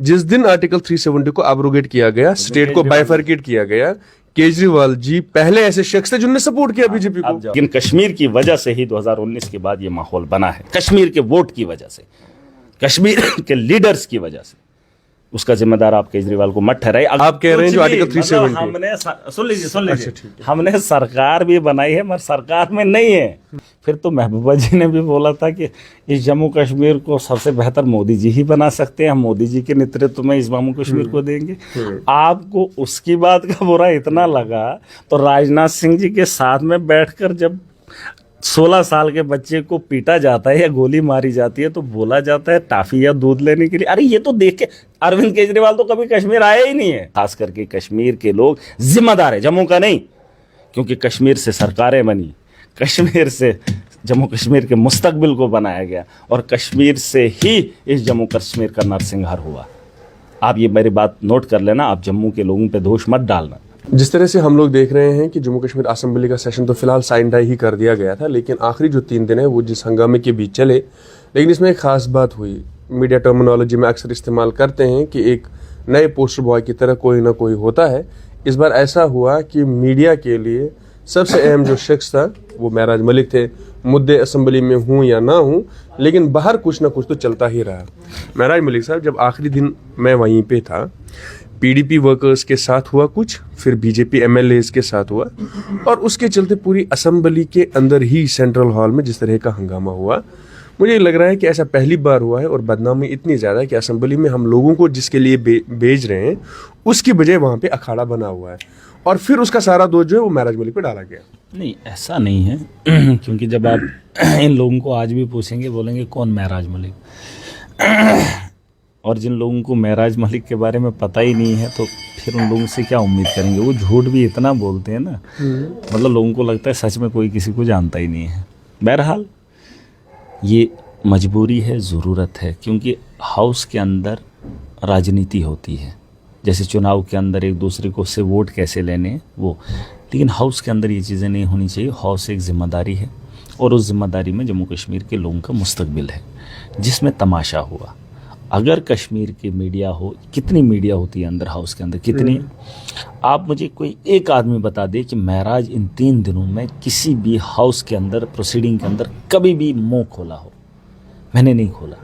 जिस दिन आर्टिकल 370 को एब्रोगेट किया गया, स्टेट को बाइफरकेट किया गया, केजरीवाल जी पहले ऐसे शख्स थे जिन्होंने सपोर्ट किया बीजेपी को। लेकिन कश्मीर की वजह से ही 2019 के बाद ये माहौल बना है, कश्मीर के वोट की वजह से, कश्मीर के लीडर्स की वजह से। उसका जिम्मेदार आप केजरीवाल को मत ठहराइए। आप कह रहे हैं जो आर्टिकल 370 हमने सुन लीजिए हमने सरकार भी बनाई है मगर सरकार में नहीं है। फिर तो महबूबा जी ने भी बोला था कि इस जम्मू कश्मीर को सबसे बेहतर मोदी जी ही बना सकते हैं, हम मोदी जी के नेतृत्व में इस जम्मू कश्मीर को देंगे। आपको उसकी बात का बुरा इतना लगा तो राजनाथ सिंह जी के साथ में बैठकर जब 16 साल के बच्चे को पीटा जाता है या गोली मारी जाती है तो बोला जाता है टाफी या दूध लेने के लिए। अरे ये तो देख के अरविंद केजरीवाल तो कभी कश्मीर आया ही नहीं है। खास करके कश्मीर के लोग जिम्मेदार है, जम्मू का नहीं, क्योंकि कश्मीर से सरकारें बनी, कश्मीर से जम्मू कश्मीर के मुस्तकबिल को बनाया गया और कश्मीर से ही इस जम्मू कश्मीर का नरसंहार हुआ। आप ये मेरी बात नोट कर लेना, आप जम्मू के लोगों पे दोष मत डालना। जिस तरह से हम लोग देख रहे हैं कि जम्मू कश्मीर असेंबली का सेशन तो फिलहाल साइन डाई ही कर दिया गया था, लेकिन आखिरी जो 3 दिन है वो जिस हंगामे के बीच चले, लेकिन इसमें एक खास बात हुई। मीडिया टर्मिनोलॉजी में अक्सर इस्तेमाल करते हैं कि एक नए पोस्टर बॉय की तरह कोई ना कोई होता है। इस बार ऐसा हुआ कि मीडिया के लिए सबसे अहम जो शख्स था वो महराज मलिक थे। मुद्दे असेंबली में हूँ या ना हूँ, लेकिन बाहर कुछ ना कुछ तो चलता ही रहा। महराज मलिक साहब, जब आखिरी दिन मैं वहीं पे था, पीडीपी वर्कर्स के साथ हुआ कुछ, फिर बीजेपी एमएलएज के साथ हुआ और उसके चलते पूरी असेंबली के अंदर ही सेंट्रल हॉल में जिस तरह का हंगामा हुआ, मुझे लग रहा है कि ऐसा पहली बार हुआ है। और बदनामी इतनी ज़्यादा है कि असेंबली में हम लोगों को जिसके लिए भेज रहे हैं उसकी बजाय वहाँ पे अखाड़ा बना हुआ है और फिर उसका सारा दोष जो है वो महराज मलिक पे डाला गया। नहीं, ऐसा नहीं है क्योंकि जब आप इन लोगों को आज भी पूछेंगे बोलेंगे कौन महराज मलिक, और जिन लोगों को महराज मलिक के बारे में पता ही नहीं है तो फिर उन लोगों से क्या उम्मीद करेंगे। वो झूठ भी इतना बोलते हैं ना, मतलब लोगों को लगता है सच में कोई किसी को जानता ही नहीं है। बहरहाल ये मजबूरी है, ज़रूरत है, क्योंकि हाउस के अंदर राजनीति होती है। जैसे चुनाव के अंदर एक दूसरे को से वोट कैसे लेने वो, लेकिन हाउस के अंदर ये चीज़ें नहीं होनी चाहिए। हाउस एक जिम्मेदारी है और उस जिम्मेदारी में जम्मू कश्मीर के लोगों का मुस्तकबिल है, जिसमें तमाशा हुआ। अगर कश्मीर की मीडिया हो, कितनी मीडिया होती है अंदर हाउस के अंदर, कितनी, आप मुझे कोई एक आदमी बता दे कि महराज इन 3 दिनों में किसी भी हाउस के अंदर प्रोसीडिंग के अंदर कभी भी मुंह खोला हो। मैंने नहीं खोला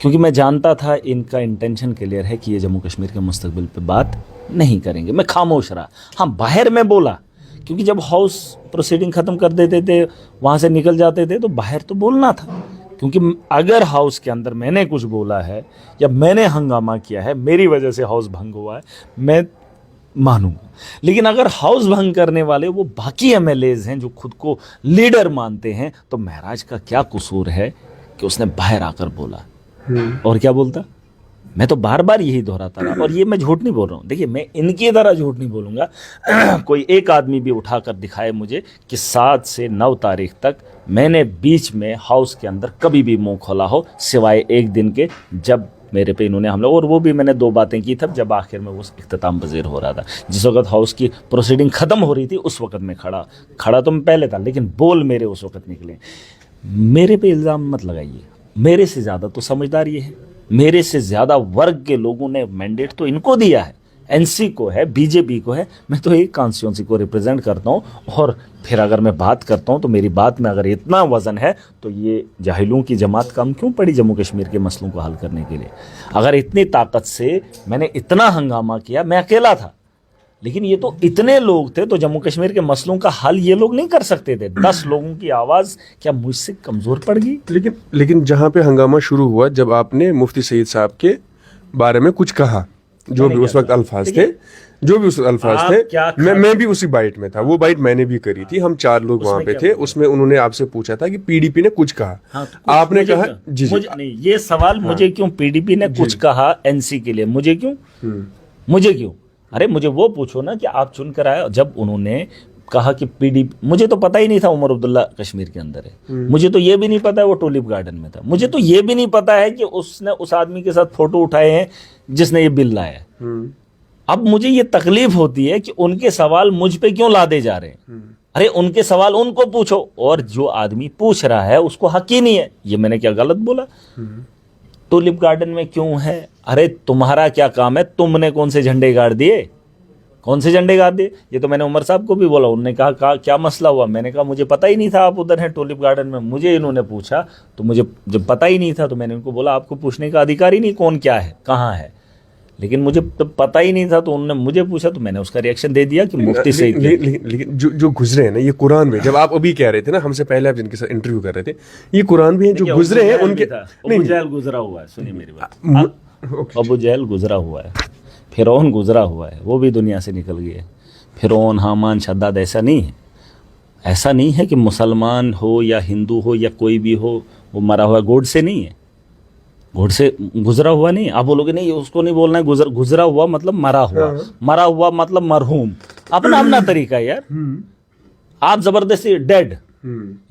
क्योंकि मैं जानता था इनका इंटेंशन क्लियर है कि ये जम्मू कश्मीर के मुस्तकबिल पे बात नहीं करेंगे। मैं खामोश रहा। हाँ, बाहर में बोला क्योंकि जब हाउस प्रोसीडिंग ख़त्म कर देते थे, वहाँ से निकल जाते थे, तो बाहर तो बोलना था। क्योंकि अगर हाउस के अंदर मैंने कुछ बोला है या मैंने हंगामा किया है, मेरी वजह से हाउस भंग हुआ है, मैं मानूंगा। लेकिन अगर हाउस भंग करने वाले वो बाकी एमएलएज हैं जो खुद को लीडर मानते हैं, तो महराज का क्या कसूर है कि उसने बाहर आकर बोला। और क्या बोलता, मैं तो बार बार यही दोहराता रहा। और ये मैं झूठ नहीं बोल रहा हूँ, देखिए मैं इनकी तरह झूठ नहीं बोलूँगा। कोई एक आदमी भी उठाकर दिखाए मुझे कि 7 से 9 तारीख तक मैंने बीच में हाउस के अंदर कभी भी मुंह खोला हो, सिवाय एक दिन के जब मेरे पे इन्होंने हमला, और वो भी मैंने 2 बातें की तब जब आखिर में वो इख्तिताम पज़ीर हो रहा था। जिस वक्त हाउस की प्रोसीडिंग ख़त्म हो रही थी उस वक्त मैं खड़ा तो मैं पहले था, लेकिन बोल मेरे उस वक्त निकले। मेरे पे इल्ज़ाम मत लगाइए, मेरे से ज़्यादा तो समझदार ये है, मेरे से ज़्यादा वर्ग के लोगों ने मैंडेट तो इनको दिया है, एनसी को है, बीजेपी को है। मैं तो एक कॉन्स्टिट्यूंसी को रिप्रेजेंट करता हूँ और फिर अगर मैं बात करता हूँ तो मेरी बात में अगर इतना वज़न है तो ये जाहिलों की जमात कम क्यों पड़ी जम्मू कश्मीर के मसलों को हल करने के लिए। अगर इतनी ताकत से मैंने इतना हंगामा किया, मैं अकेला था, लेकिन ये तो इतने लोग थे, तो जम्मू कश्मीर के मसलों का हल ये लोग नहीं कर सकते थे। 10 लोगों की आवाज़ क्या मुझसे कमज़ोर पड़ गई? लेकिन जहाँ पे हंगामा शुरू हुआ, जब आपने मुफ्ती सईद साहब के बारे में कुछ कहा, जो भी उस वक्त अल्फाज थे, मैं भी उसी बाइट में था। वो बाइट मैंने भी करी थी, हम 4 लोग वहाँ पे थे। उसमें उन्होंने आपसे पूछा था कि पीडीपी ने कुछ कहा। हाँ, आपने कहा जी नहीं, ये सवाल मुझे क्यों पीडीपी ने कुछ कहा एनसी के लिए, मुझे क्यों? अरे मुझे वो पूछो ना कि आप चुन कर आए। जब उन्होंने कहा कि पीडीपी, मुझे तो पता ही नहीं था उमर अब्दुल्ला कश्मीर के अंदर है, मुझे तो ये भी नहीं पता है वो टूलिप गार्डन में था, मुझे तो ये भी नहीं पता है कि उसने उस आदमी के साथ फोटो उठाए हैं जिसने ये बिल लाया है। अब मुझे ये तकलीफ होती है कि उनके सवाल मुझ पे क्यों लादे जा रहे हैं। अरे उनके सवाल उनको पूछो, और जो आदमी पूछ रहा है उसको हक ही नहीं है। ये मैंने क्या गलत बोला? टूलिप गार्डन में क्यों है? अरे तुम्हारा क्या काम है? तुमने कौन से झंडे गाड़ दिए? कौन से झंडे गाड़ दिए? ये तो मैंने उमर साहब को भी बोला, उन्होंने कहा क्या मसला हुआ? मैंने कहा मुझे पता ही नहीं था आप उधर हैं टूलिप गार्डन में। मुझे इन्होंने पूछा तो मुझे जब पता ही नहीं था तो मैंने उनको बोला आपको पूछने का अधिकार ही नहीं कौन क्या है कहाँ है, लेकिन मुझे तो पता ही नहीं था तो उन्होंने मुझे पूछा तो मैंने उसका रिएक्शन दे दिया कि मुफ्ती सईद। लेकिन जो गुजरे हैं ना ये कुरान में, जब आप अभी कह रहे थे ना हमसे पहले आप जिनके साथ इंटरव्यू कर रहे थे, ये कुरान में जो गुजरे हैं उनके अबू जहल गुजरा हुआ है। सुनिए मेरी बात, अबू जहल गुजरा हुआ है, फिरौन गुजरा हुआ है, वो भी दुनिया से निकल गए। फिरौन, हामान, शद्दाद ऐसा नहीं है। ऐसा नहीं है कि मुसलमान हो या हिंदू हो या कोई भी हो वो मरा हुआ गोड से नहीं है, गोड से गुजरा हुआ नहीं। आप बोलोगे नहीं उसको नहीं बोलना है, गुजरा हुआ मतलब मरा हुआ, मरा हुआ मतलब मरहूम, अपना अपना तरीका है यार। आप जबरदस्ती डेड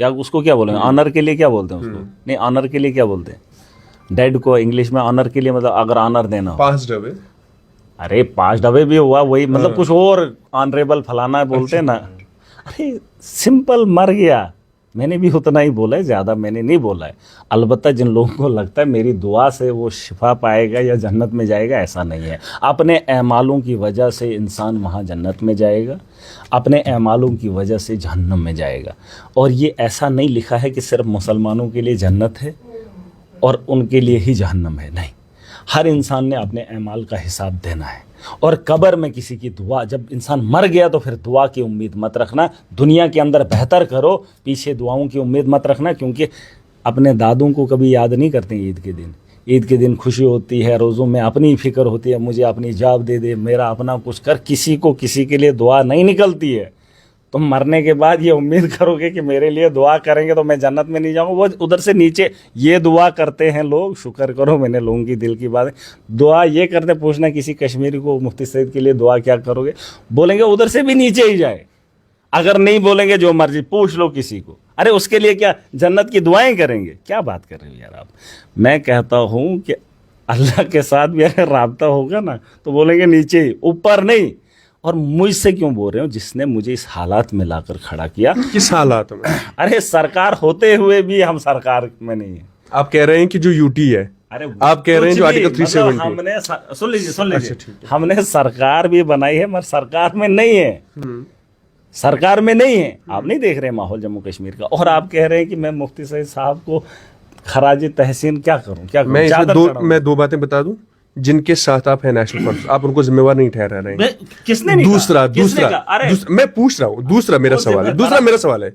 या उसको क्या बोलेंगे, ऑनर के लिए क्या बोलते हैं उसको? नहीं, ऑनर के लिए क्या बोलते हैं? डेड को इंग्लिश में ऑनर के लिए मतलब अगर ऑनर देना हो, पास डबे। अरे 5 डबे भी हुआ वही, मतलब कुछ और ऑनरेबल फलाना बोलते हैं ना। अरे सिंपल मर गया, मैंने भी उतना ही बोला है, ज़्यादा मैंने नहीं बोला है। अलबत्ता जिन लोगों को लगता है मेरी दुआ से वो शिफा पाएगा या जन्नत में जाएगा, ऐसा नहीं है। अपने अमालों की वजह से इंसान वहाँ जन्नत में जाएगा, अपने अमालों की वजह से जहन्नम में जाएगा। और ये ऐसा नहीं लिखा है कि सिर्फ मुसलमानों के लिए जन्नत है और उनके लिए ही जहन्नम है, नहीं। हर इंसान ने अपने अमाल का हिसाब देना है। और कब्र में किसी की दुआ, जब इंसान मर गया तो फिर दुआ की उम्मीद मत रखना। दुनिया के अंदर बेहतर करो, पीछे दुआओं की उम्मीद मत रखना, क्योंकि अपने दादों को कभी याद नहीं करते ईद के दिन। ईद के दिन खुशी होती है, रोज़ों में अपनी फ़िक्र होती है, मुझे अपनी जाब दे दे, मेरा अपना कुछ कर। किसी को किसी के लिए दुआ नहीं निकलती है। तुम मरने के बाद ये उम्मीद करोगे कि मेरे लिए दुआ करेंगे तो मैं जन्नत में नहीं जाऊंगा। वो उधर से नीचे ये दुआ करते हैं लोग, शुक्र करो मैंने लोगों की दिल की बात। दुआ ये करते, पूछना किसी कश्मीरी को मुफ्ती सईद के लिए दुआ क्या करोगे, बोलेंगे उधर से भी नीचे ही जाए। अगर नहीं बोलेंगे जो मर्जी, पूछ लो किसी को, अरे उसके लिए क्या जन्नत की दुआएं करेंगे? क्या बात कर रहे हो यार आप। मैं कहता हूँ कि अल्लाह के साथ भी अगर राब्ता होगा ना तो बोलेंगे नीचे ही, ऊपर नहीं। और मुझसे क्यों बोल रहे हो? जिसने मुझे इस हालात में लाकर खड़ा किया। किस हालात में? अरे सरकार होते हुए भी हम सरकार में नहीं है। आप कह रहे हैं कि जो यूटी है, अरे आप कह रहे हैं जो आर्टिकल 370, हमने सुन लीजिए, हमने सरकार भी बनाई है मगर सरकार में नहीं है, सरकार में नहीं है। आप नहीं देख रहे माहौल जम्मू कश्मीर का, और आप कह रहे हैं कि मैं मुफ्ती सईद साहब को खराज तहसीन क्या करूं, क्या करूं? मैं दो बातें बता दूं। जिनके साथ आप हैं नेशनल फ्रंट, आप उनको जिम्मेवार नहीं ठहरा रहे हैं। किसने नहीं दूसरा मैं पूछ रहा हूं, दूसरा मेरा सवाल है,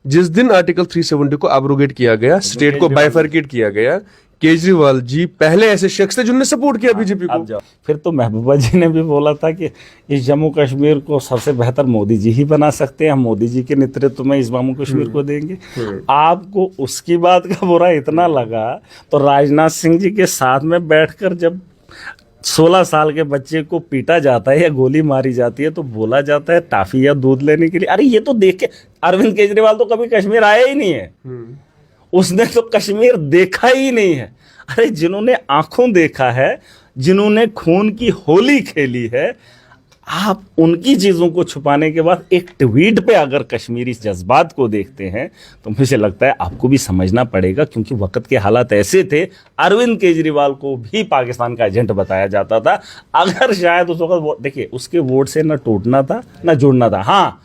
जिस दिन आर्टिकल 370 को एब्रोगेट किया गया, स्टेट को बाइफरकेट किया गया, केजरीवाल जी पहले ऐसे शख्स थे जिन्होंने सपोर्ट किया बीजेपी को। फिर तो महबूबा जी ने भी बोला था कि इस जम्मू कश्मीर को सबसे बेहतर मोदी जी ही बना सकते हैं, हम मोदी जी के नेतृत्व में इस जम्मू कश्मीर को देंगे। आपको उसकी बात का बुरा इतना लगा तो राजनाथ सिंह जी के साथ में बैठकर जब 16 साल के बच्चे को पीटा जाता है या गोली मारी जाती है तो बोला जाता है टाफी या दूध लेने के लिए। अरे ये तो देख के अरविंद केजरीवाल तो कभी कश्मीर आया ही नहीं है, उसने तो कश्मीर देखा ही नहीं है। अरे जिन्होंने आंखों देखा है, जिन्होंने खून की होली खेली है, आप उनकी चीज़ों को छुपाने के बाद एक ट्वीट पे अगर कश्मीरी जज्बात को देखते हैं तो मुझे लगता है आपको भी समझना पड़ेगा, क्योंकि वक्त के हालात ऐसे थे। अरविंद केजरीवाल को भी पाकिस्तान का एजेंट बताया जाता था। अगर शायद उस वक्त देखिए उसके वोट से ना टूटना था ना जुड़ना था। हाँ,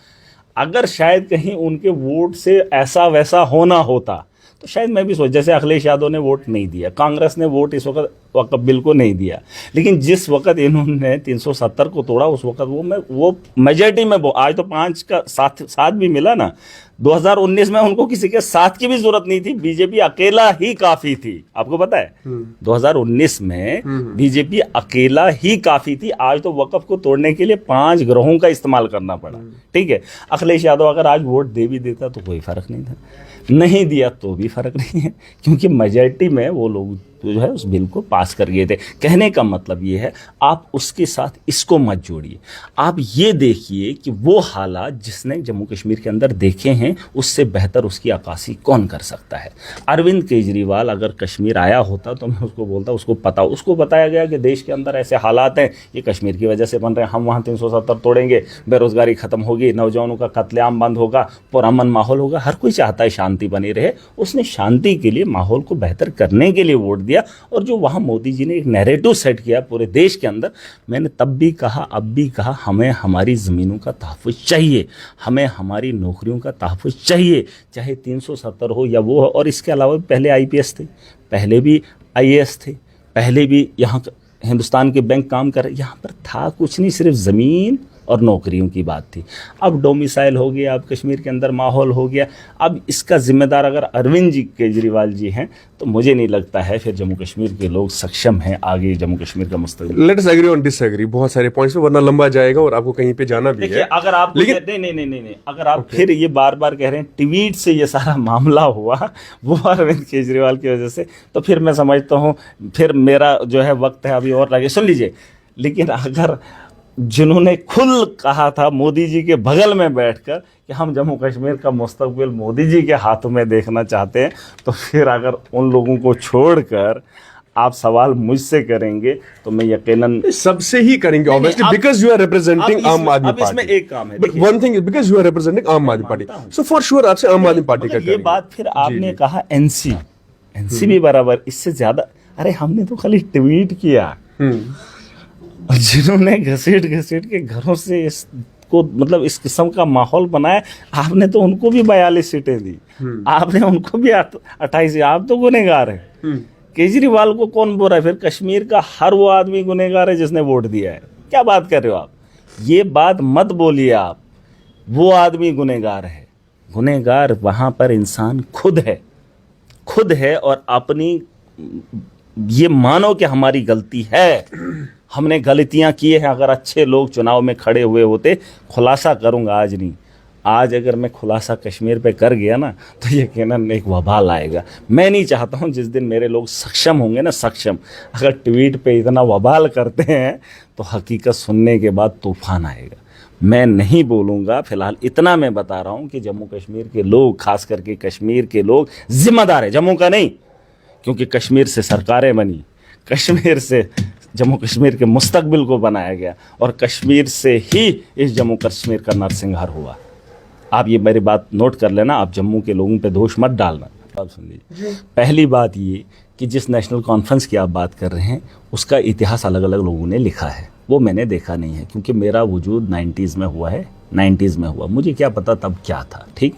अगर शायद कहीं उनके वोट से ऐसा वैसा होना होता तो शायद मैं भी सोच, जैसे अखिलेश यादव ने वोट नहीं दिया, कांग्रेस ने वोट इस वक्त बिल को नहीं दिया, लेकिन जिस वक्त इन्होंने 370 को तोड़ा उस वक्त वो मेजॉरिटी में, आज तो 5 का साथ भी मिला ना। 2019 में उनको किसी के साथ की भी जरूरत नहीं थी, बीजेपी अकेला ही काफी थी। आपको पता है 2019 में बीजेपी अकेला ही काफी थी। आज तो वक्फ को तोड़ने के लिए 5 ग्रहों का इस्तेमाल करना पड़ा। ठीक है, अखिलेश यादव अगर आज वोट दे भी देता तो कोई फर्क नहीं था, नहीं दिया तो भी फर्क नहीं है, क्योंकि मेजॉरिटी में वो लोग जो है उस बिल को पास कर गए थे। कहने का मतलब ये है, आप उसके साथ इसको मत जोड़िए। आप ये देखिए कि वो हालात जिसने जम्मू कश्मीर के अंदर देखे हैं उससे बेहतर उसकी अक्कासी कौन कर सकता है। अरविंद केजरीवाल अगर कश्मीर आया होता तो मैं उसको बोलता, उसको बताया गया कि देश के अंदर ऐसे हालात हैं, ये कश्मीर की वजह से बन रहे हैं, हम वहाँ 370 तोड़ेंगे, बेरोजगारी खत्म होगी, नौजवानों का कत्लेआम बंद होगा, पुरअमन माहौल होगा। हर कोई चाहता है शांति बनी रहे। उसने शांति के लिए, माहौल को बेहतर करने के लिए वोट दिया। और जो वहाँ मोदी जी ने एक नैरेटिव सेट किया पूरे देश के अंदर, मैंने तब भी कहा, अब भी कहा, हमें हमारी ज़मीनों का तहफ़्फ़ुज़ चाहिए, हमें हमारी नौकरियों का तहफ़्फ़ुज़ चाहिए, चाहे 370 हो या वो हो। और इसके अलावा पहले IPS थे, पहले भी IAS थे, पहले भी यहाँ हिंदुस्तान के बैंक काम कर रहे, यहाँ पर था कुछ नहीं, सिर्फ ज़मीन और नौकरियों की बात थी। अब डोमिसाइल हो गया, अब कश्मीर के अंदर माहौल हो गया। अब इसका जिम्मेदार अगर अरविंद जी केजरीवाल जी हैं, तो मुझे नहीं लगता है फिर जम्मू कश्मीर के लोग सक्षम हैं आगे जम्मू कश्मीर का मुस्तकबिल। लेट्स एग्री ऑन डिसएग्री बहुत सारे पॉइंट्स पे, वरना लंबा जाएगा और आपको कहीं पे जाना भी देखिए, है। अगर आप नहीं, अगर आप फिर ये बार बार कह रहे हैं ट्वीट से ये सारा मामला हुआ वो अरविंद केजरीवाल की वजह से, तो फिर मैं समझता हूँ फिर मेरा जो है वक्त है अभी और लगे। सुन लीजिए, लेकिन अगर जिन्होंने खुल कहा था मोदी जी के बगल में बैठकर कि हम जम्मू कश्मीर का मुस्तकबिल मोदी जी के हाथों में देखना चाहते हैं, तो फिर अगर उन लोगों को छोड़कर आप सवाल मुझसे करेंगे तो मैं यकीनन सबसे ही करेंगे, obviously, because you are representing Aam Aadmi Party. इसमें एक काम है, but one thing is because you are representing Aam Aadmi party, so for sure आपसे आम आदमी पार्टी का ये करेंगे। बात फिर आपने कहा एनसी भी बराबर, इससे ज्यादा, अरे हमने तो खाली ट्वीट किया, जिन्होंने घसीट के घरों से इसको मतलब इस किस्म का माहौल बनाया, आपने तो उनको भी 42 सीटें दी, आपने उनको भी 28। आप तो गुनहगार हैं। केजरीवाल को कौन बोल रहा है? फिर कश्मीर का हर वो आदमी गुनहगार है जिसने वोट दिया है। क्या बात कर रहे हो आप? ये बात मत बोलिए आप, वो आदमी गुनहगार है। गुनहगार वहाँ पर इंसान खुद है और अपनी ये मानो कि हमारी गलती है, हमने गलतियां की हैं। अगर अच्छे लोग चुनाव में खड़े हुए होते, खुलासा करूंगा आज नहीं, आज अगर मैं खुलासा कश्मीर पे कर गया ना, तो यकीनन एक वबाल आएगा। मैं नहीं चाहता हूं जिस दिन मेरे लोग सक्षम होंगे ना, सक्षम, अगर ट्वीट पे इतना वबाल करते हैं तो हकीकत सुनने के बाद तूफान आएगा। मैं नहीं बोलूँगा, फिलहाल इतना मैं बता रहा हूँ कि जम्मू कश्मीर के लोग, खास करके कश्मीर के लोग जिम्मेदार है, जम्मू का नहीं, क्योंकि कश्मीर से सरकारें बनी, कश्मीर से जम्मू कश्मीर के मुस्तकबिल को बनाया गया और कश्मीर से ही इस जम्मू कश्मीर का नरसंहार हुआ। आप ये मेरी बात नोट कर लेना, आप जम्मू के लोगों पे दोष मत डालना। आप सुन लीजिए, पहली बात ये कि जिस नेशनल कॉन्फ्रेंस की आप बात कर रहे हैं उसका इतिहास अलग अलग लोगों ने लिखा है, वो मैंने देखा नहीं है, क्योंकि मेरा वजूद 90s में हुआ है, 90s में हुआ, मुझे क्या पता तब क्या था। ठीक,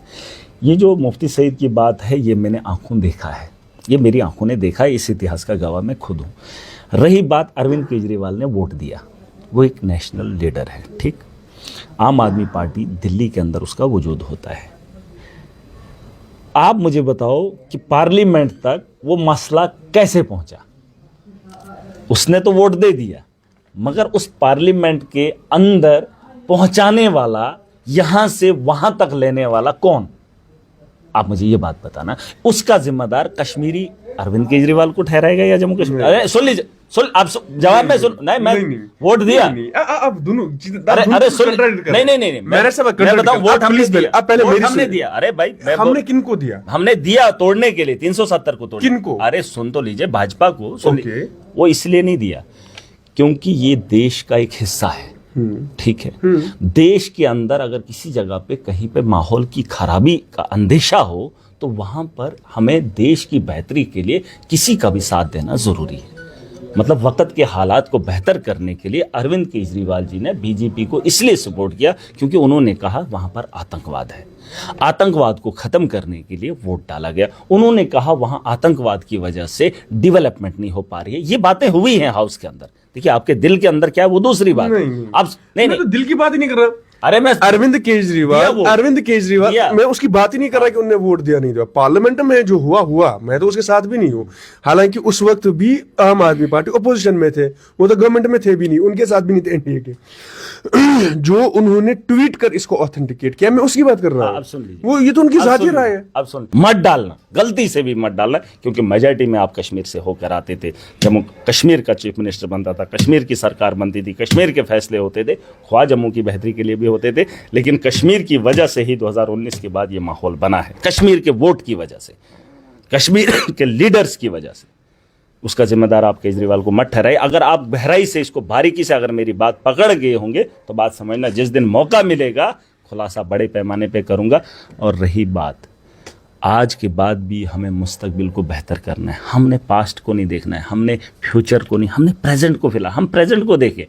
ये जो मुफ्ती सईद की बात है ये मैंने आंखों देखा है, ये मेरी आंखों ने देखा है, इस इतिहास का गवाह मैं खुद हूँ। रही बात अरविंद केजरीवाल ने वोट दिया, वो एक नेशनल लीडर है, ठीक, आम आदमी पार्टी दिल्ली के अंदर उसका वजूद होता है। आप मुझे बताओ कि पार्लियामेंट तक वो मसला कैसे पहुंचा? उसने तो वोट दे दिया, मगर उस पार्लियामेंट के अंदर पहुंचाने वाला, यहां से वहां तक लेने वाला कौन? आप मुझे ये बात बताना। उसका जिम्मेदार कश्मीरी अरविंद केजरीवाल को ठहराएगा या जम्मू कश्मीर? अरे सुन लीजिए, आप जवाब में सुन, नहीं मैं वोट दिया, आप दोनों, अरे सुन, नहीं मेरे से मैं बताऊं, वोट हमने दिया। अरे भाई, हमने किनको दिया? हमने दिया तोड़ने के लिए, 370 को तोड़ने। किनको? अरे सुन तो लीजिए, भाजपा को। वो इसलिए नहीं दिया क्योंकि ये देश का एक हिस्सा है, ठीक है। देश के अंदर अगर किसी जगह पे कहीं पे माहौल की खराबी का अंदेशा हो तो वहां पर हमें देश की बेहतरी के लिए किसी का भी साथ देना जरूरी है। मतलब वक्त के हालात को बेहतर करने के लिए अरविंद केजरीवाल जी ने बीजेपी को इसलिए सपोर्ट किया क्योंकि उन्होंने कहा वहां पर आतंकवाद है, आतंकवाद को खत्म करने के लिए वोट डाला गया। उन्होंने कहा वहां आतंकवाद की वजह से डेवलपमेंट नहीं हो पा रही है। ये बातें हुई हैं हाउस के अंदर। देखिए, आपके दिल के अंदर क्या है वो दूसरी बात है। आप नहीं, तो दिल की बात ही नहीं कर रहा। अरे मैं अरविंद केजरीवाल मैं उसकी बात ही नहीं कर रहा कि उन्होंने वोट दिया नहीं दिया। पार्लियामेंट में जो हुआ मैं तो उसके साथ भी नहीं हूँ। हालांकि उस वक्त भी आम आदमी पार्टी अपोजिशन में थे, वो तो गवर्नमेंट में थे भी नहीं, उनके साथ भी नहीं थे एनडीए के। जो उन्होंने ट्वीट कर इसको ऑथेंटिकेट किया, मैं उसकी बात कर रहा हूँ। वो ये तो उनकी जाती राय है। अब सुन, मत डालना, गलती से भी मत डालना, क्योंकि मेजॉरिटी में आप कश्मीर से होकर आते थे। जम्मू कश्मीर का चीफ मिनिस्टर बनता था, कश्मीर की सरकार बनती थी, कश्मीर के फैसले होते थे, ख्वाह जम्मू की बेहतरी के लिए भी होते थे। लेकिन कश्मीर की वजह से ही 2019 के बाद ये माहौल बना है, कश्मीर के वोट की वजह से, कश्मीर के लीडर्स की वजह से। उसका जिम्मेदार आप केजरीवाल को मत ठहराइए। अगर आप गहराई से इसको बारीकी से अगर मेरी बात पकड़ गए होंगे तो बात समझना, जिस दिन मौका मिलेगा खुलासा बड़े पैमाने पे करूंगा। और रही बात आज के बाद भी हमें मुस्तकबिल को बेहतर करना है। हमने पास्ट को नहीं देखना है, हमने फ्यूचर को नहीं, हमने प्रेजेंट को फिलहाल हम प्रेजेंट को देखें,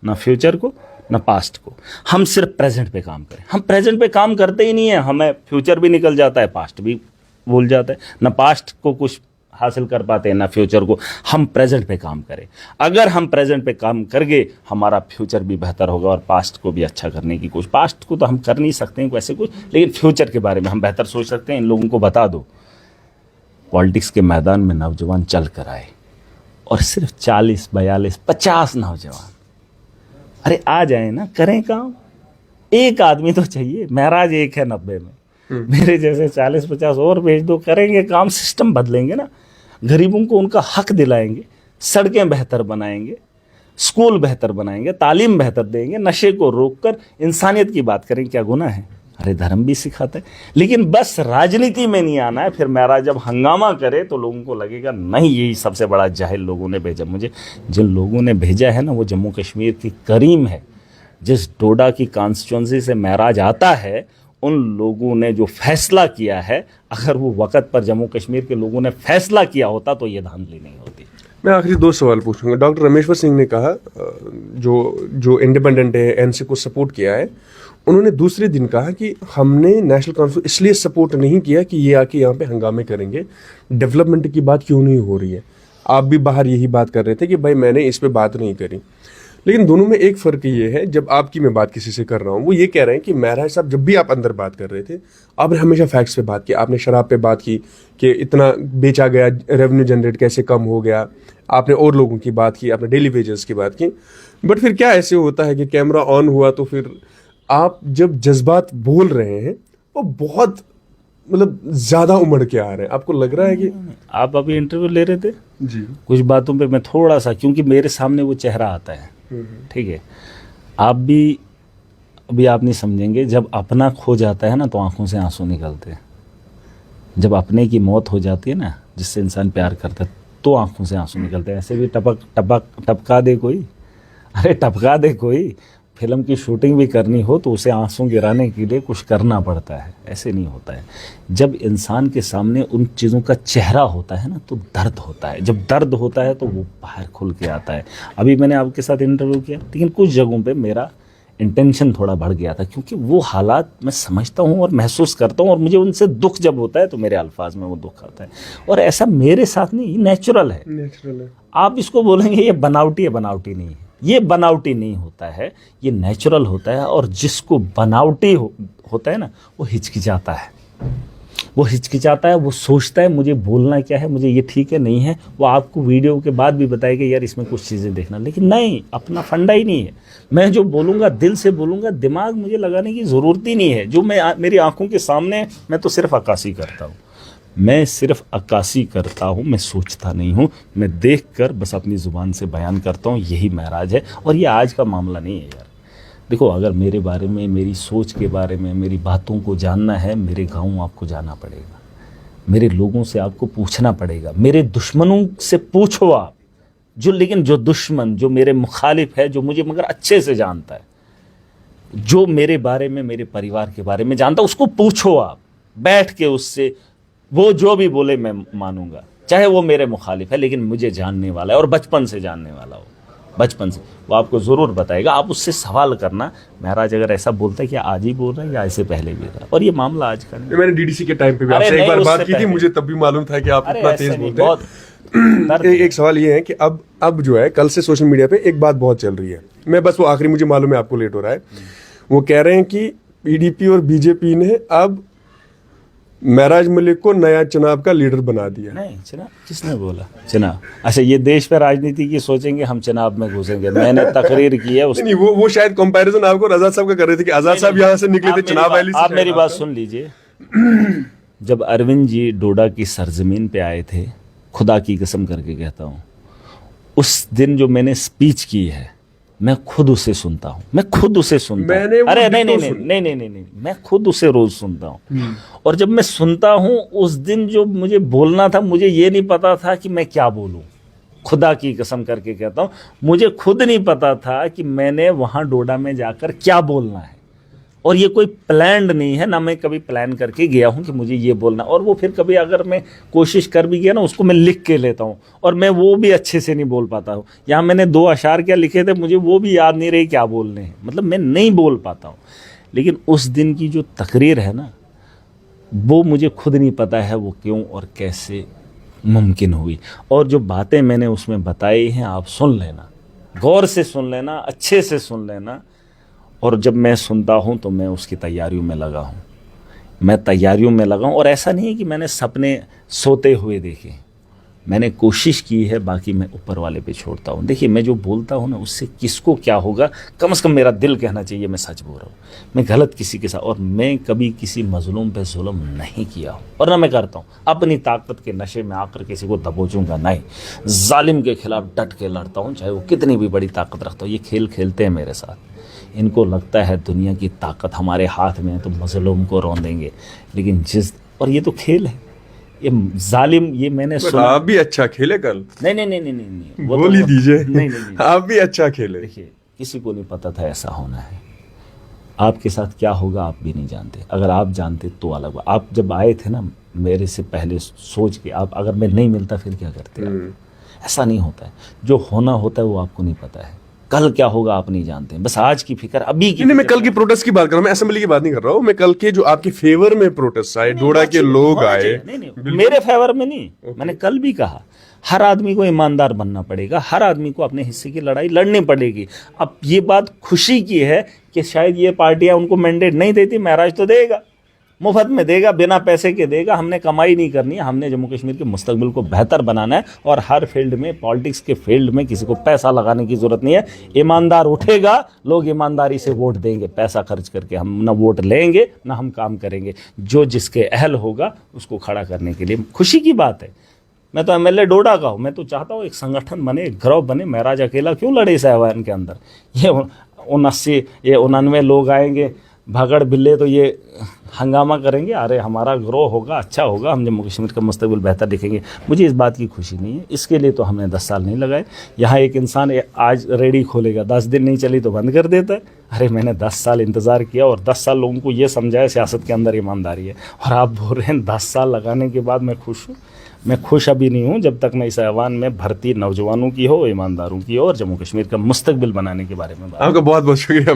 ना फ्यूचर को ना पास्ट को। हम सिर्फ प्रेजेंट पे काम करें। हम प्रेजेंट पे काम करते ही नहीं है, हमें फ्यूचर भी निकल जाता है, पास्ट भी भूल जाता है, ना पास्ट को कुछ हासिल कर पाते हैं ना फ्यूचर को। हम प्रेजेंट पे काम करें। अगर हम प्रेजेंट पे काम करके हमारा फ्यूचर भी बेहतर होगा और पास्ट को भी अच्छा करने की कोशिश। पास्ट को तो हम कर नहीं सकते हैं वैसे कुछ, लेकिन फ्यूचर के बारे में हम बेहतर सोच सकते हैं। इन लोगों को बता दो पॉलिटिक्स के मैदान में नौजवान चल कर आए और सिर्फ 40, 42, 50 नौजवान अरे आ जाए ना, करें काम। एक आदमी तो चाहिए, महराज एक है 90 में, मेरे जैसे 40-50 और भेज दो, करेंगे काम। सिस्टम बदलेंगे ना, गरीबों को उनका हक दिलाएंगे, सड़कें बेहतर बनाएंगे, स्कूल बेहतर बनाएंगे, तालीम बेहतर देंगे, नशे को रोककर इंसानियत की बात करें। क्या गुनाह है? अरे धर्म भी सिखाता है। लेकिन बस राजनीति में नहीं आना है। फिर मेरा जब हंगामा करे तो लोगों को लगेगा नहीं, यही सबसे बड़ा जाहिल लोगों ने भेजा मुझे। जिन लोगों ने भेजा है ना, वो जम्मू कश्मीर की करीम है। जिस डोडा की कॉन्स्टिट्यूंसी से महराज आता है, उन लोगों ने जो फैसला किया है, अगर वो वक़्त पर जम्मू कश्मीर के लोगों ने फैसला किया होता तो ये धांधली नहीं होती। मैं आखिरी 2 सवाल पूछूंगा। डॉक्टर रमेश्वर सिंह ने कहा, जो इंडिपेंडेंट है, एनसी को सपोर्ट किया है, उन्होंने दूसरे दिन कहा कि हमने नेशनल कॉन्फ्रेंस इसलिए सपोर्ट नहीं किया कि ये आके यहाँ पे हंगामे करेंगे, डेवलपमेंट की बात क्यों नहीं हो रही है। आप भी बाहर यही बात कर रहे थे कि भाई मैंने इस पे बात नहीं करी। लेकिन दोनों में एक फ़र्क ये है, जब आपकी मैं बात किसी से कर रहा हूँ, वो ये कह रहे हैं कि महराज साहब जब भी आप अंदर बात कर रहे थे, आपने हमेशा फैक्ट्स पे बात की। आपने शराब पे बात की कि इतना बेचा गया, रेवेन्यू जनरेट कैसे कम हो गया। आपने और लोगों की बात की, आपने डेली वेजेस की बात की। बट फिर क्या ऐसे होता है कि कैमरा ऑन हुआ तो फिर आप जब जज्बात बोल रहे हैं वो बहुत मतलब ज़्यादा उमड़ के आ रहे हैं। आपको लग रहा है कि आप अभी इंटरव्यू ले रहे थे जी, कुछ बातों पे मैं थोड़ा सा, क्योंकि मेरे सामने वो चेहरा आता है, ठीक है। आप भी अभी आप नहीं समझेंगे, जब अपना खो जाता है ना तो आंखों से आंसू निकलते हैं। जब अपने की मौत हो जाती है ना, जिससे इंसान प्यार करता है, तो आंखों से आंसू निकलते हैं। ऐसे भी टपका दे कोई, अरे टपका दे कोई। फिल्म की शूटिंग भी करनी हो तो उसे आंसू गिराने के लिए कुछ करना पड़ता है, ऐसे नहीं होता है। जब इंसान के सामने उन चीज़ों का चेहरा होता है ना तो दर्द होता है। जब दर्द होता है तो वो बाहर खुल के आता है। अभी मैंने आपके साथ इंटरव्यू किया, लेकिन कुछ जगहों पे मेरा इंटेंशन थोड़ा बढ़ गया था, क्योंकि वो हालात मैं समझता हूँ और महसूस करता हूँ, और मुझे उनसे दुख जब होता है तो मेरे अल्फाज में वो दुख आता है। और ऐसा मेरे साथ नहीं, नेचुरल है। आप इसको बोलेंगे ये बनावटी है, बनावटी नहीं है। ये बनावटी नहीं होता है, ये नेचुरल होता है। और जिसको बनावटी होता है ना, वो हिचकिचाता है, वो हिचकिचाता है, वो सोचता है मुझे बोलना क्या है, मुझे ये ठीक है नहीं है। वो आपको वीडियो के बाद भी बताएगा यार इसमें कुछ चीज़ें देखना, लेकिन नहीं, अपना फंडा ही नहीं है। मैं जो बोलूँगा दिल से बोलूँगा, दिमाग मुझे लगाने की ज़रूरत ही नहीं है। जो मेरी आंखों के सामने, मैं तो सिर्फ अक्कासी करता हूँ। मैं सिर्फ अक्कासी करता हूँ, मैं सोचता नहीं हूँ। मैं देख कर बस अपनी ज़ुबान से बयान करता हूँ, यही महराज है। और ये आज का मामला नहीं है यार। देखो, अगर मेरे बारे में, मेरी सोच के बारे में, मेरी बातों को जानना है, मेरे गाँव आपको जाना पड़ेगा, मेरे लोगों से आपको पूछना पड़ेगा, मेरे दुश्मनों से पूछो आप। लेकिन जो दुश्मन, जो मेरे मुखालिफ है, जो मुझे मगर अच्छे से जानता है, जो मेरे बारे में, मेरे परिवार के बारे में जानता है, उसको पूछो आप बैठ के उससे। वो जो भी बोले मैं मानूंगा, चाहे वो मेरे मुखालिफ है, लेकिन मुझे जानने वाला है और बचपन से जानने वाला हो, बचपन से। वो आपको ज़रूर बताएगा। आप उससे सवाल करना, महराज अगर ऐसा बोलता है कि आज ही बोल रहा है या ऐसे पहले भी था। और ये मामला आज का नहीं। मैंने डीडीसी के टाइम पे भी आपसे एक बार बात की थी, मुझे तब भी मालूम था कि आप इतना तेज बोलते हैं। एक सवाल ये है कि अब जो है, कल से सोशल मीडिया पे एक बात बहुत चल रही है। मैं बस वो आखिरी, मुझे मालूम है आपको लेट हो रहा है। वो कह रहे हैं कि पीडीपी और बीजेपी ने अब महराज मलिक को नया चुनाव का लीडर बना दिया। नहीं, चुनाव किसने बोला? चुनाव? अच्छा, ये देश पे राजनीति की सोचेंगे, हम चुनाव में घुसेंगे। मैंने तकरीर की है नहीं, वो शायद कंपैरिजन आपको आजाद साहब का कर रहे थे कि आजाद साहब यहाँ से निकले थे चुनाव रैली से। आप मेरी बात सुन लीजिए। जब अरविंद जी डोडा की सरजमीन पे आए थे, खुदा की कसम करके कहता हूँ, उस दिन जो मैंने स्पीच की है, मैं खुद उसे सुनता हूँ, मैं खुद उसे सुनता हूँ। अरे नहीं, मैं खुद उसे रोज सुनता हूँ। और जब मैं सुनता हूँ, उस दिन जो मुझे बोलना था, मुझे ये नहीं पता था कि मैं क्या बोलूँ। खुदा की कसम करके कहता हूँ, मुझे खुद नहीं पता था कि मैंने वहाँ डोडा में जाकर क्या बोलना है। और ये कोई प्लान्ड नहीं है, ना मैं कभी प्लान करके गया हूँ कि मुझे ये बोलना। और वो फिर कभी अगर मैं कोशिश कर भी गया ना, उसको मैं लिख के लेता हूँ और मैं वो भी अच्छे से नहीं बोल पाता हूँ। यहाँ मैंने 2 अशार क्या लिखे थे, मुझे वो भी याद नहीं रहे क्या बोलने हैं, मतलब मैं नहीं बोल पाता हूँ। लेकिन उस दिन की जो तकरीर है ना, वो मुझे खुद नहीं पता है वो क्यों और कैसे मुमकिन हुई। और जो बातें मैंने उसमें बताई हैं, आप सुन लेना, गौर से सुन लेना, अच्छे से सुन लेना। और जब मैं सुनता हूँ तो मैं उसकी तैयारियों में लगा हूँ, मैं तैयारियों में लगा हूँ। और ऐसा नहीं है कि मैंने सपने सोते हुए देखे, मैंने कोशिश की है, बाकी मैं ऊपर वाले पे छोड़ता हूँ। देखिए, मैं जो बोलता हूँ ना, उससे किसको क्या होगा, कम से कम मेरा दिल कहना चाहिए मैं सच बोल रहा हूँ। मैं गलत किसी के साथ, और मैं कभी किसी मजलूम पे जुल्म नहीं किया हूँ और ना मैं करता हूँ। अपनी ताकत के नशे में आकर किसी को दबोचूंगा नहीं, जालिम के खिलाफ डट के लड़ता हूँ, चाहे वो कितनी भी बड़ी ताकत रखता हो। ये खेल खेलते हैं मेरे साथ, इनको लगता है दुनिया की ताकत हमारे हाथ में है तो मजलूम को रौंदेंगे, लेकिन और ये तो खेल है, ये जालिम, ये मैंने सुना। आप भी अच्छा खेले कल। नहीं, वो बोल ही दीजिए। नहीं। आप भी अच्छा खेले। देखिए, किसी को नहीं पता था ऐसा होना है। आपके साथ क्या होगा आप भी नहीं जानते, अगर आप जानते तो अलग बात। आप जब आए थे ना मेरे से पहले सोच के, आप अगर मैं नहीं मिलता फिर क्या करते आप? ऐसा नहीं होता है, जो होना होता है वो आपको नहीं पता है, कल क्या होगा आप नहीं जानते हैं। बस आज की फिक्र, अभी की नहीं, मैं कल की प्रोटेस्ट की बात कर रहा हूँ, मैं असेंबली की बात नहीं कर रहा हूँ। मैं कल के जो आपके फेवर में प्रोटेस्ट आए, डोडा के लोग आए। नहीं, मेरे फेवर में नहीं। मैंने कल भी कहा, हर आदमी को ईमानदार बनना पड़ेगा, हर आदमी को अपने हिस्से की लड़ाई लड़नी पड़ेगी। अब ये बात खुशी की है कि शायद ये पार्टियां उनको मैंडेट नहीं देती, महराज तो देगा, मुफ्त में देगा, बिना पैसे के देगा। हमने कमाई नहीं करनी है, हमने जम्मू कश्मीर के मुस्तकबिल को बेहतर बनाना है। और हर फील्ड में, पॉलिटिक्स के फील्ड में किसी को पैसा लगाने की ज़रूरत नहीं है। ईमानदार उठेगा, लोग ईमानदारी से वोट देंगे। पैसा खर्च करके हम ना वोट लेंगे ना हम काम करेंगे। जो जिसके अहल होगा उसको खड़ा करने के लिए खुशी की बात है। मैं तो एमएलए डोडा का हूँ, मैं तो चाहता हूँ एक संगठन बने, एक ग्रुप बने। महराज अकेला क्यों लड़े इस ऐवान के अंदर? ये 89 लोग आएंगे भागड़ बिल्ले, तो ये हंगामा करेंगे। अरे हमारा ग्रो होगा, अच्छा होगा, हम जम्मू कश्मीर का मुस्तकबिल बेहतर दिखेंगे। मुझे इस बात की खुशी नहीं है, इसके लिए तो हमने 10 साल नहीं लगाए। यहाँ एक इंसान आज रेडी खोलेगा, 10 दिन नहीं चली तो बंद कर देता है। अरे मैंने 10 साल इंतज़ार किया और 10 साल लोगों को ये समझाया सियासत के अंदर ईमानदारी है। और आप बोल रहे हैं 10 साल लगाने के बाद मैं खुश हूँ। मैं खुश अभी नहीं हूँ जब तक मैं इस ऐवान में भर्ती नौजवानों की हो, ईमानदारों की हो और जम्मू कश्मीर का मुस्तकबिल बनाने के बारे में बात। आपका बहुत बहुत शुक्रिया।